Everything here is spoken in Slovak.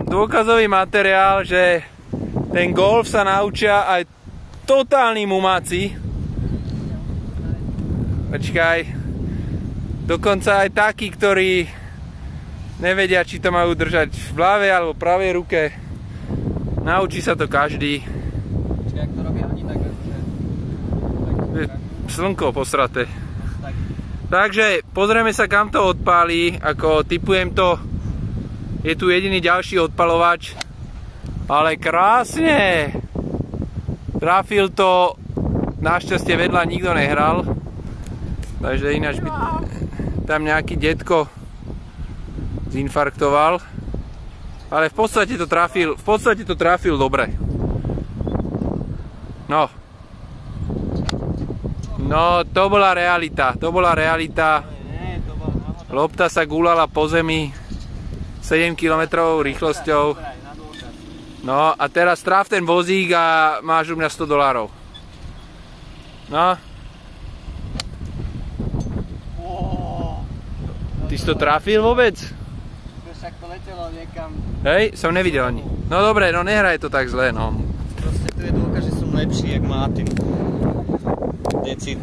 dôkazový materiál, že ten golf sa naučia aj totálni mumáci. Počkaj. Dokonca aj takí, ktorí nevedia, či to majú držať v ľavej alebo pravej ruke. Naučí sa to každý. Čiže ak to robia oni, tak Slnko posraté. Takže pozrieme sa, kam to odpálí. Ako tipujem to, je tu jediný ďalší odpalovač. Ale krásne! Trafil to, našťastie vedľa nikto nehral. Takže ináč by tam nejaký detko zinfarktoval. Ale v podstate to trafil dobre. No. No, to bola realita. Lopta sa gúlala po zemi 7 km rýchlosťou. No a teraz traf ten vozík a máš u mňa $100. No. Ty si to trafil vôbec? Však to letelo niekam. Hej, som nevidel ani. No dobre, no nehraj to tak zle, no. Proste tu je dôkaz, že som lepší, jak Martin. Decid.